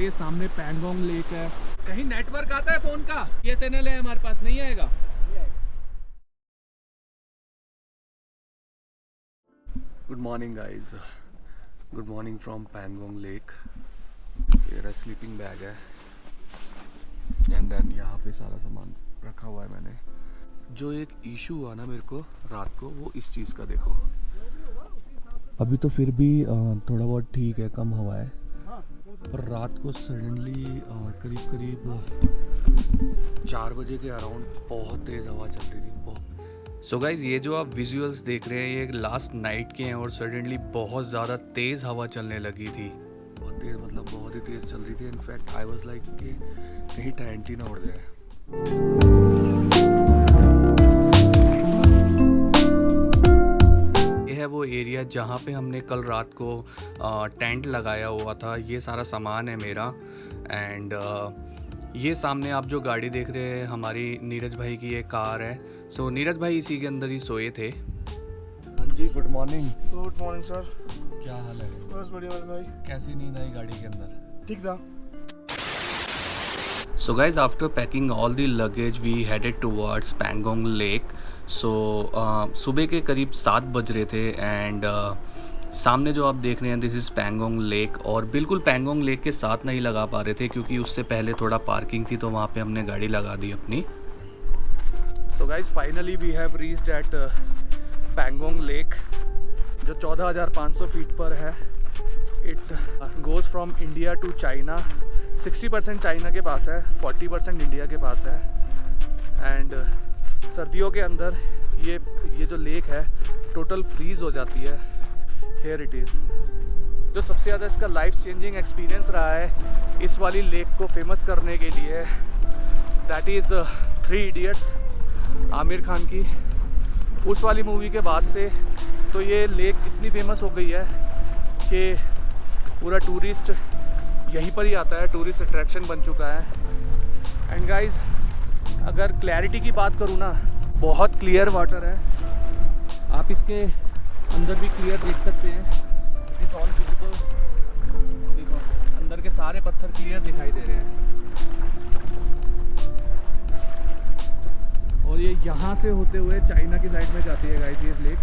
ये सामने पैंगोंग लेक है। कहीं नेटवर्क आता है फ़ोन का? BSNL है हमारे पास, नहीं आएगा। Good morning guys, good morning from Pangong lake. मेरा स्लीपिंग बैग है एंड देन यहाँ पे सारा सामान रखा हुआ है मैंने। जो एक इशू हुआ ना मेरे को रात को, वो इस चीज़ का देखो। अभी तो फिर भी थोड़ा बहुत ठीक है, कम हवा है, पर रात को सडनली करीब करीब 4 बजे के अराउंड बहुत तेज़ हवा चल रही थी। सो गाइज, ये जो आप विजुअल्स देख रहे हैं ये लास्ट नाइट के हैं और सडनली बहुत ज़्यादा तेज़ हवा चलने लगी थी। बहुत तेज़ मतलब बहुत ही तेज़ चल रही थी। इनफैक्ट आई वाज लाइक कि कहीं टेंट ही ना उड़ जाए। ये है वो एरिया जहाँ पे हमने कल रात को टेंट लगाया हुआ था। ये सारा सामान है मेरा एंड ये सामने आप जो गाड़ी देख रहे हैं हमारी नीरज भाई की ये कार है। सो नीरज भाई इसी के अंदर ही सोए थे। हाँ जी, good morning. Good morning sir. क्या हाल है? बस बढ़िया भाई। कैसी नींद आई गाड़ी के अंदर? ठीक था। So guys, after packing all the luggage, we headed towards Pangong Lake. So सुबह के करीब 7 बज रहे थे एंड सामने जो आप देख रहे हैं दिस इज़ पैंगोंग लेक। और बिल्कुल पैंगोंग लेक के साथ नहीं लगा पा रहे थे क्योंकि उससे पहले थोड़ा पार्किंग थी, तो वहाँ पे हमने गाड़ी लगा दी अपनी। So guys, finally we have reached at Pangong lake जो 14,500 फीट पर है। It goes from India to China. 60% China के पास है, 40% इंडिया के पास है। एंड सर्दियों के अंदर ये जो लेक है टोटल फ्रीज़ हो जाती है। Here it is. जो सबसे ज़्यादा इसका लाइफ चेंजिंग एक्सपीरियंस रहा है इस वाली लेक को फेमस करने के लिए, that is 3 idiots Aamir Khan की। उस वाली मूवी के बाद से तो ये लेक इतनी फेमस हो गई है कि पूरा टूरिस्ट यहीं पर ही आता है, टूरिस्ट अट्रैक्शन बन चुका है। एंड गाइस, अगर क्लैरिटी की बात करूँ ना, बहुत क्लियर वाटर है। आप इसके अंदर भी क्लियर देख सकते हैं। It is all visible. देखो अंदर के सारे पत्थर क्लियर दिखाई दे रहे हैं। और ये यहाँ से होते हुए चाइना की साइड में जाती है गाइस ये लेक,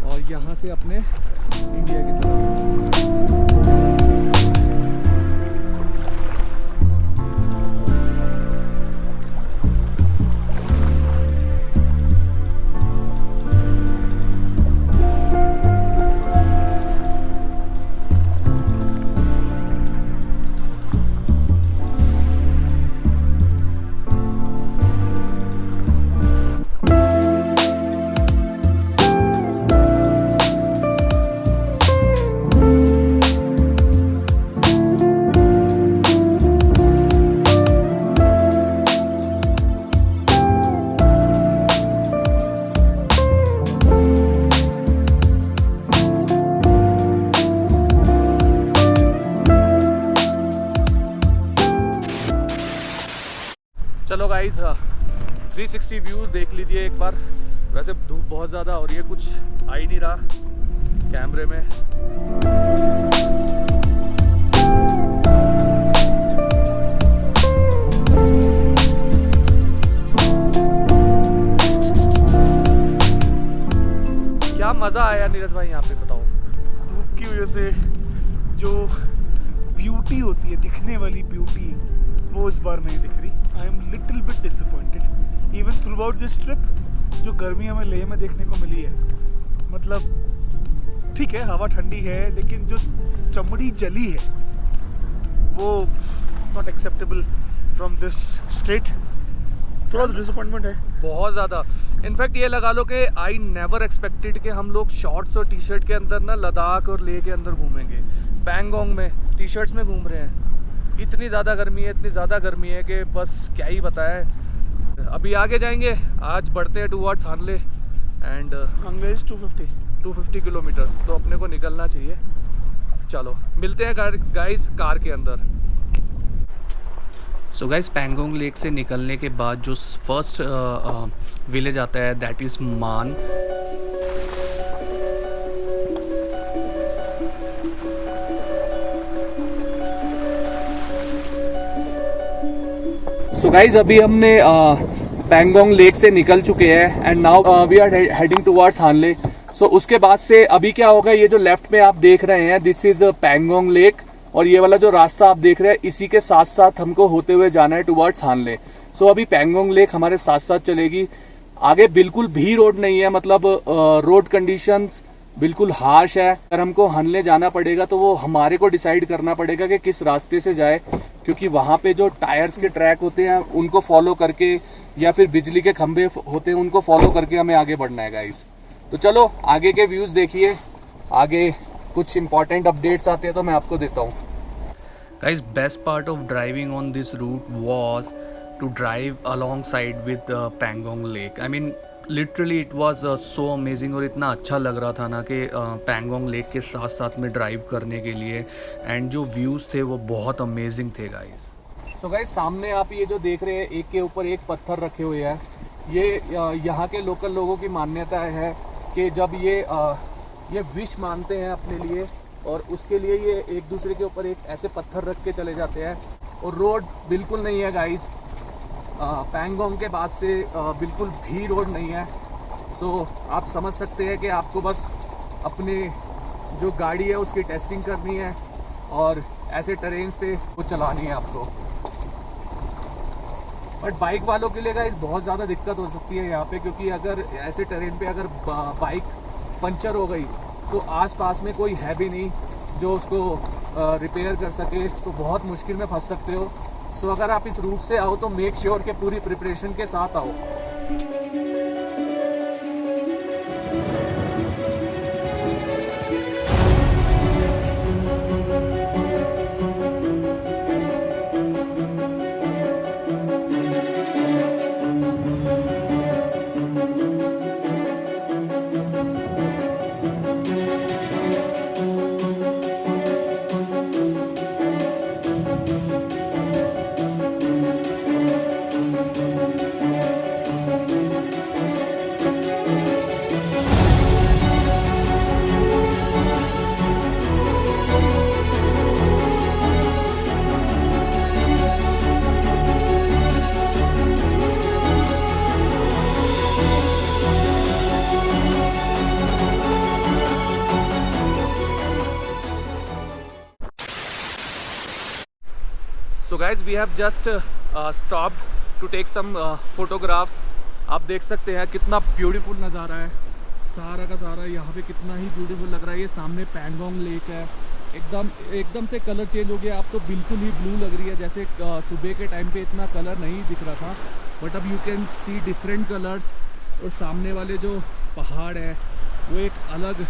और यहाँ से अपने इंडिया की तरफ। चलो गाइस, 360 व्यूज़ देख लीजिए एक बार। वैसे धूप बहुत ज़्यादा हो रही है, कुछ आ ही नहीं रहा कैमरे में। क्या मज़ा आया नीरज भाई यहाँ पे, बताओ। धूप की वजह से जो ब्यूटी होती है, दिखने वाली ब्यूटी, वो इस बार नहीं दिख रही। I am little bit disappointed even through out this trip. जो गर्मी हमें लेह में देखने को मिली है, मतलब ठीक है हवा ठंडी है, लेकिन जो चमड़ी जली है वो not acceptable from this state. थोड़ा डिसअपॉइंटमेंट है, बहुत ज़्यादा। इनफैक्ट ये लगा लो कि आई नेवर एक्सपेक्टेड कि हम लोग शॉर्ट्स और टी शर्ट के अंदर ना लद्दाख और लेह के अंदर घूमेंगे। पैंगोंग में टी शर्ट्स में घूम रहे हैं। इतनी ज़्यादा गर्मी है, इतनी ज़्यादा गर्मी है कि बस क्या ही बताएं। अभी आगे जाएंगे, आज बढ़ते हैं towards Hanle and Hanle 250 kilometres, तो अपने को निकलना चाहिए। चलो मिलते हैं गाइस कार के अंदर। सो गाइस, पैंगोंग लेक से निकलने के बाद जो फर्स्ट विलेज आता है दैट इज़ मान। सो गाइज अभी हमने पैंगोंग लेक से निकल चुके हैं and now we are heading towards Hanle. So उसके बाद से अभी क्या होगा, ये जो लेफ्ट में आप देख रहे हैं दिस इज पैंगोंग लेक, और ये वाला जो रास्ता आप देख रहे हैं इसी के साथ साथ हमको होते हुए जाना है टुवर्ड्स हानले। सो अभी पैंगोंग लेक हमारे साथ साथ चलेगी। आगे बिल्कुल भी रोड नहीं है, मतलब रोड कंडीशंस बिल्कुल हार्श है। अगर हमको हानले जाना पड़ेगा तो वो हमारे को डिसाइड करना पड़ेगा कि किस रास्ते से जाए, क्योंकि वहां पे जो टायर्स के ट्रैक होते हैं उनको फॉलो करके या फिर बिजली के खंभे होते हैं उनको फॉलो करके हमें आगे बढ़ना है गाइस। तो चलो आगे के व्यूज देखिए, आगे कुछ इंपॉर्टेंट अपडेट्स आते हैं तो मैं आपको देता हूँ। Guys best part of driving on this route was to drive alongside with Pangong lake. I mean literally it was so amazing, और इतना अच्छा लग रहा था ना कि पैंगोंग लेक के साथ साथ में ड्राइव करने के लिए, एंड जो व्यूज़ थे वो बहुत अमेजिंग थे गाइस। सो गाइस सामने आप ये जो देख रहे हैं एक के ऊपर एक पत्थर रखे हुए हैं, ये यहाँ के लोकल लोगों की मान्यता है कि जब ये विश मानते हैं अपने लिए और उसके लिए ये एक दूसरे के ऊपर एक ऐसे पत्थर रख के चले जाते हैं। और रोड बिल्कुल नहीं है गाइस, पैंगोंग के बाद से बिल्कुल भी रोड नहीं है। सो आप समझ सकते हैं कि आपको बस अपने जो गाड़ी है उसकी टेस्टिंग करनी है और ऐसे टेरेन्स पे वो चलानी है आपको। बट बाइक वालों के लिए गाइस बहुत ज़्यादा दिक्कत हो सकती है यहाँ पे, क्योंकि अगर ऐसे टेरेन पे अगर बाइक पंचर हो गई तो आसपास में कोई है भी नहीं जो उसको रिपेयर कर सके, तो बहुत मुश्किल में फंस सकते हो। सो अगर आप इस रूट से आओ तो मेक श्योर कि पूरी प्रिपरेशन के साथ आओ। So guys we have just stopped to take some photographs. आप देख सकते हैं कितना ब्यूटीफुल नज़ारा है, सारा का सारा यहाँ पे कितना ही ब्यूटीफुल लग रहा है। ये सामने पैंगोंग लेक है, एकदम से कलर चेंज हो गया, अब तो बिल्कुल ही ब्लू लग रही है। जैसे सुबह के टाइम पे इतना कलर नहीं दिख रहा था, बट अब you can see different colours. और सामने वाले जो पहाड़ है वो एक अलग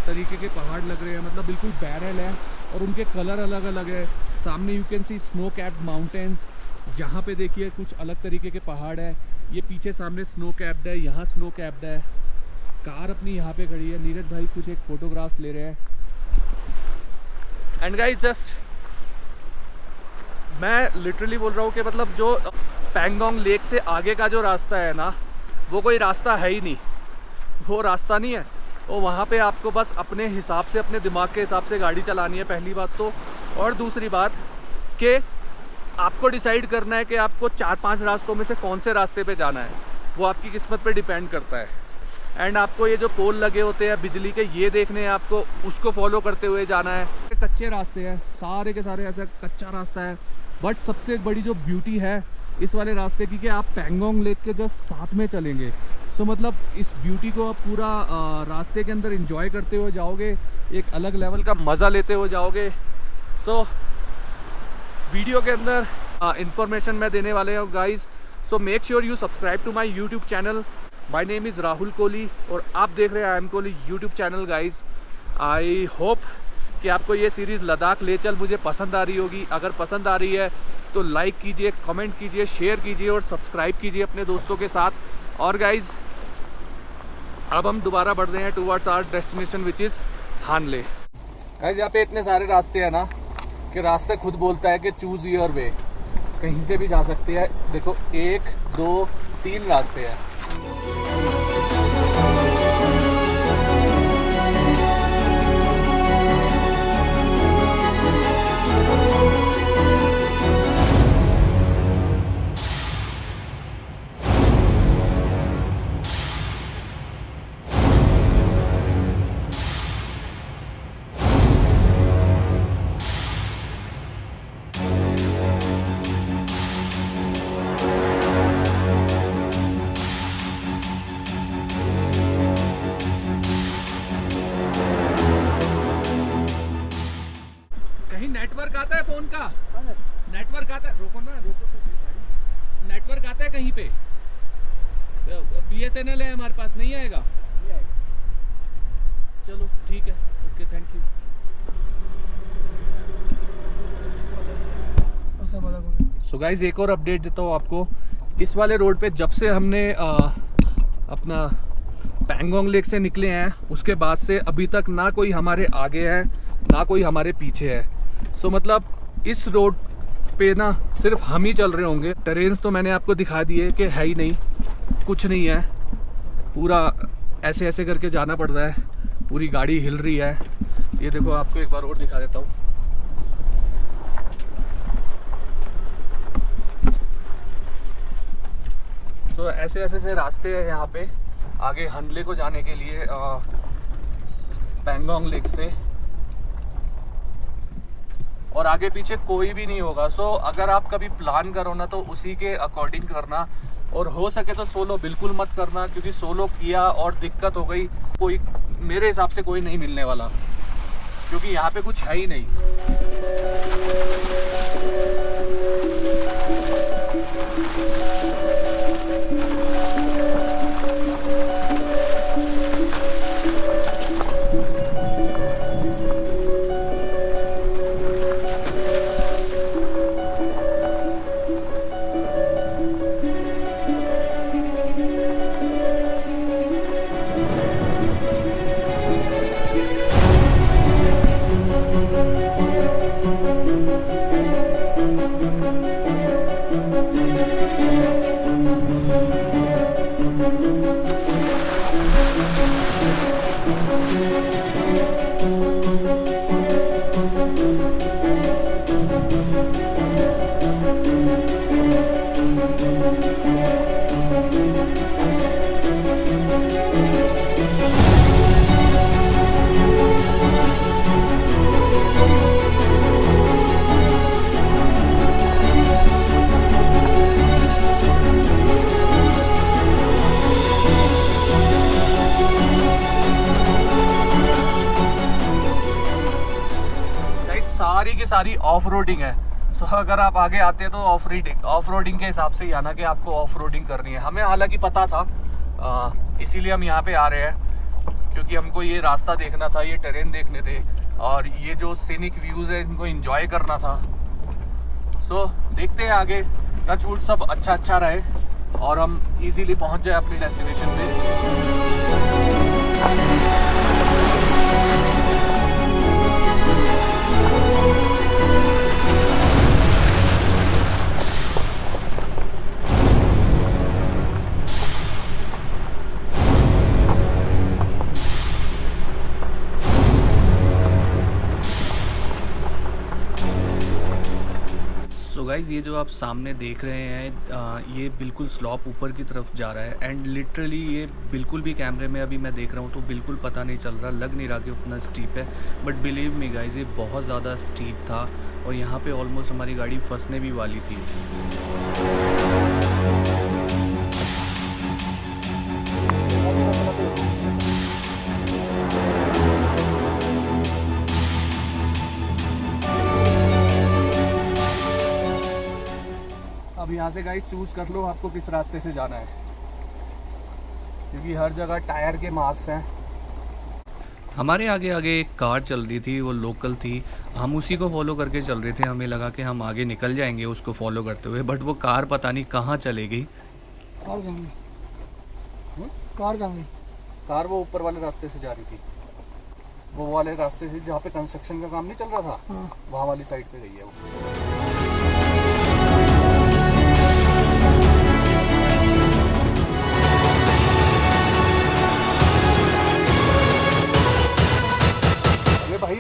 तरीके के पहाड़ लग रहे हैं, मतलब बिल्कुल बैरल है और उनके कलर अलग अलग है। सामने you can see snow capped mountains, यहाँ पे देखिए कुछ अलग तरीके के पहाड़ है। ये पीछे सामने स्नो कैप्ड है, यहाँ स्नो कैप्ड है। कार अपनी यहाँ पे खड़ी है, नीरज भाई कुछ एक फोटोग्राफ्स ले रहे हैं। एंड गाइस जस्ट मैं लिटरली बोल रहा हूँ कि मतलब जो पैंगोंग लेक से आगे का जो रास्ता है ना, वो कोई रास्ता है ही नहीं, वो रास्ता नहीं है। और वहाँ पे आपको बस अपने हिसाब से, अपने दिमाग के हिसाब से गाड़ी चलानी है, पहली बात तो। और दूसरी बात कि आपको डिसाइड करना है कि आपको 4-5 रास्तों में से कौन से रास्ते पे जाना है, वो आपकी किस्मत पे डिपेंड करता है। एंड आपको ये जो पोल लगे होते हैं बिजली के, ये देखने हैं आपको, उसको फॉलो करते हुए जाना है। कच्चे रास्ते हैं, सारे के सारे ऐसा कच्चा रास्ता है। बट सबसे बड़ी जो ब्यूटी है इस वाले रास्ते की कि आप पैंगोंग लेक के जस्ट साथ में चलेंगे। सो मतलब इस ब्यूटी को आप पूरा रास्ते के अंदर एंजॉय करते हुए जाओगे, एक अलग लेवल का मज़ा लेते हुए जाओगे। सो वीडियो के अंदर इंफॉर्मेशन मैं देने वाले हूँ guys. So make sure you subscribe to my YouTube channel. My name is Rahul Kohli और आप देख रहे हैं I am Kohli YouTube channel guys. I hope कि आपको ये सीरीज़ लद्दाख ले चल मुझे पसंद आ रही होगी। अगर पसंद आ रही है तो लाइक कीजिए, कमेंट कीजिए, शेयर कीजिए और सब्सक्राइब कीजिए अपने दोस्तों के साथ। और गाइज़ अब हम दोबारा बढ़ रहे हैं towards our destination which is Hanle. Guys यहाँ पे इतने सारे रास्ते हैं ना कि रास्ते खुद बोलता है कि चूज़ योर वे, कहीं से भी जा सकते हैं। देखो 1, 2, 3 रास्ते हैं। आता है फोन का? नेटवर्क आता है? रोको ना, रोको तो कोई गाड़ी। नेटवर्क आता है कहीं पे? BSNL है हमारे पास, नहीं आएगा? चलो ठीक है, okay, thank you. So guys एक और अपडेट देता हूँ आपको। इस वाले रोड पे जब से हमने अपना पैंगोंग लेक से निकले हैं, उसके बाद से अभी तक ना कोई हमारे आगे है ना कोई हमारे पीछे है। सो मतलब इस रोड पे ना सिर्फ हम ही चल रहे होंगे। टेरेन्स तो मैंने आपको दिखा दिए कि है ही नहीं, कुछ नहीं है, पूरा ऐसे ऐसे करके जाना पड़ रहा है, पूरी गाड़ी हिल रही है। ये देखो, आपको एक बार और दिखा देता हूँ। सो ऐसे ऐसे से रास्ते हैं यहाँ पे आगे हनले को जाने के लिए पैंगोंग लेक से, और आगे पीछे कोई भी नहीं होगा। सो अगर आप कभी प्लान करो ना तो उसी के अकॉर्डिंग करना, और हो सके तो सोलो बिल्कुल मत करना, क्योंकि सोलो किया और दिक्कत हो गई, कोई मेरे हिसाब से कोई नहीं मिलने वाला, क्योंकि यहाँ पे कुछ है ही नहीं। सारी की सारी ऑफ रोडिंग है। सो अगर आप आगे आते हैं तो ऑफ रोडिंग के हिसाब से ही आना कि आपको ऑफ रोडिंग करनी है। हमें हालांकि पता था, इसीलिए हम यहाँ पे आ रहे हैं, क्योंकि हमको ये रास्ता देखना था, ये टेरेन देखने थे, और ये जो सीनिक व्यूज़ है इनको एंजॉय करना था। सो देखते हैं आगे, टच वुड सब अच्छा रहे और हम इजीली पहुँच जाए अपनी डेस्टिनेशन पे। गाइज़ ये जो आप सामने देख रहे हैं ये बिल्कुल स्लॉप ऊपर की तरफ जा रहा है, एंड लिटरली ये बिल्कुल भी कैमरे में अभी मैं देख रहा हूँ तो बिल्कुल पता नहीं चल रहा, लग नहीं रहा कि उतना स्टीप है, बट बिलीव मी गाइज़ ये बहुत ज़्यादा स्टीप था और यहाँ पे ऑलमोस्ट हमारी गाड़ी फंसने भी वाली थी। अब यहाँ से गाइस चूज़ कर लो आपको किस रास्ते से जाना है, क्योंकि हर जगह टायर के मार्क्स हैं। हमारे आगे आगे एक कार चल रही थी, वो लोकल थी, हम उसी को फॉलो करके चल रहे थे। हमें लगा कि हम आगे निकल जाएंगे उसको फॉलो करते हुए, बट वो कार पता नहीं कहाँ चले गई। कार वो ऊपर वाले रास्ते से जा रही थी, वो वाले रास्ते से जहाँ पे कंस्ट्रक्शन का काम नहीं चल रहा था, वहाँ वाली साइड पे गई है वो।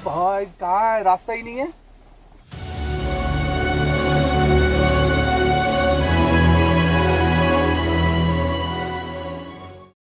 भाई कहाँ है, रास्ता ही नहीं है।